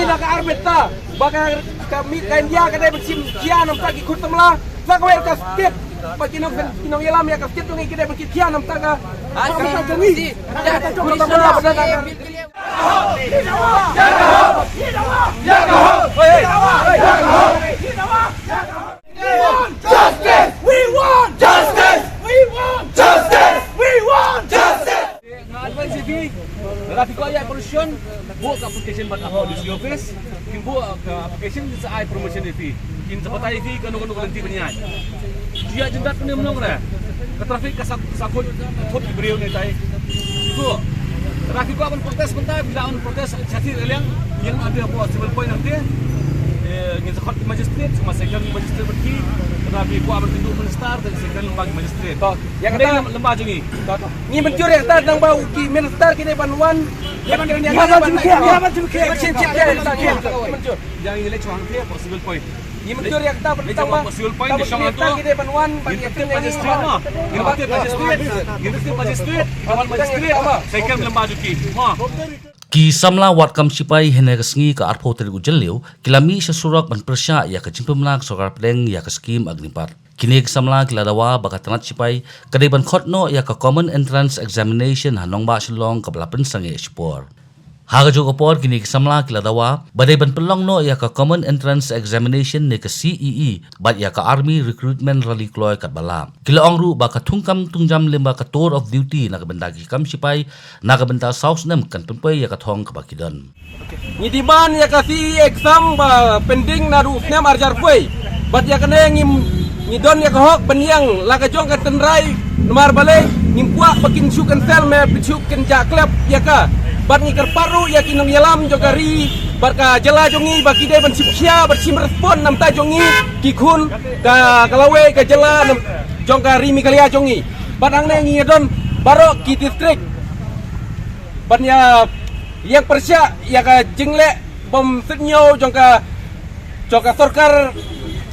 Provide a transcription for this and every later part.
nak arbit ta baka kami kain dia kadai bersim kia nam tak ikut temla sakwer ka stit bagi kinong yalam ya ka stit ngi kadai berkim kia nam tak ka kami kita coba temla pada justice, we want justice, we want justice, we want justice. Advance TV, rapi ko ayah korupsi, buat aplikasi buat apa di office, kin buat aplikasi sa ay promotion TV, kin sa patay TV kanu nanti banian. Dia jendat penemnong ra, ke trafik kasakut beriau ni tay. Itu, rapi ko akan protes bentar, bila akan protes satu yang ada apa civil point nanti. Ngin sa court magistrate sama second magistrate pergi tetapi ku akan tunduk minister dan second lembaga magistrate yang kata lembaga jungi ni mencuri kata nang bau ki minister kini panwan yang yang ini cuang dia possible point ni mencuri kata pertama possible point di song itu kini panwan bagi magistrate no ini magistrate kawan magistrate second lembaga jungi Ki samla wat kam sipai hene kesngi ke arpo teri ujelio kilami sesurak ban persya ya ke cimpemnak sokar pedeng ya ke skim agnipat kini samla kiladawa bakatanat sipai kedeban khotno ya ke common entrance examination hanong ba silong ke belapen sange spor haga jo opor kini samla kiladawa badeban pelong no ya ke common entrance examination ne ke CEE bat ya ke army recruitment rally kloy kat balam kila ongru ba ka tungkam tungjam lemba ka tour of duty na ke bendagi kam sipai na ke benta south nem kan penpai ya ka thong ke bakidon ni di ban ya ka CEE exam ba pending na ru nem arjar poi bat ya kene ngidon ya ka hok benyang la ka jong ka tenrai nomar bale ngimpuak bakin sukan sel me bicuken jaklep ya ka bat ngi kerparu ya kinong yalam jogari barka jela jongi baki de ban sipsia bersim respon nam ta jongi kikun ka kalawe ka jela nam jongka rimi kalia jongi bat ang ne ngi don baro ki distrik bat ya yang persya ya ka jingle bom setnyo jongka sorkar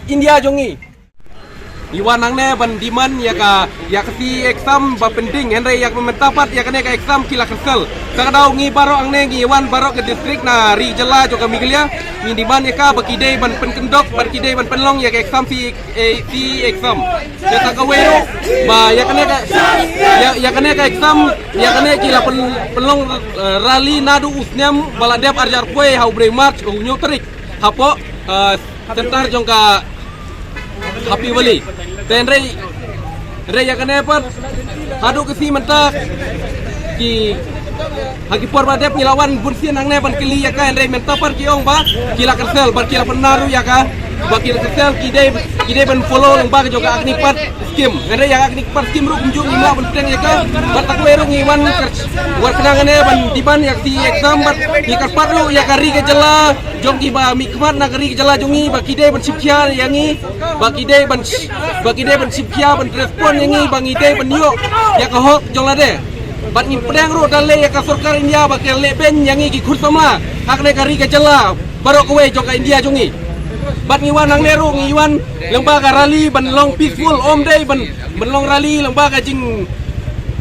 India jongi Iwan angne ban diman ya ka si exam ba pending henry yak mementapat ya kene ka exam kila kesel sakadau ngi baro angne ngi Iwan baro ke distrik na ri jela jo ka miglia ngi diman ya ka bakide ban penkendok ban kide ban penlong ya ka exam si exam ya ka kawero ba ya kene ka exam ya kene kila penlong rally nadu usnyam baladep arjar kue hau bre march unyo terik hapo tentar jongka Happy Valley. Dan rey ya kenapa? Hadu kesi mentak ki hagi por badep ngilawan bursi nang ne ban kili ya kan rey mentapar ki ong ba kila kersel bar kila penaru ya ka ba kila kersel kide ban follow lang ba juga agnipat skim rey ya agnipat skim ru kunjung imla ban teng ya ka bar tak weru ngiwan war penangane ban diban ya si exam bat ki karparu ya kari ke jela jong ki ba mikmat na kari ke jela jongi ba kide ban sipkia yangi ba kide ban sipkia ban respon yangi ba ngide ban yo ya ka hok jong lade bat ngi pedang ro dale ya ka sorkar India ba ke leben yangi ki khurtama hak ne kari ke jela baro kowe jong ka India jongi bat ngiwan nang neru ngiwan lembaga rally ban long peaceful om day ban long rally lembaga jing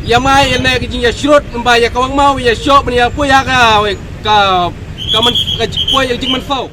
yamai ene jing ya shrot lembaga ya kawang mau ya shop ban ya po ya ka man ka po ya jing man sau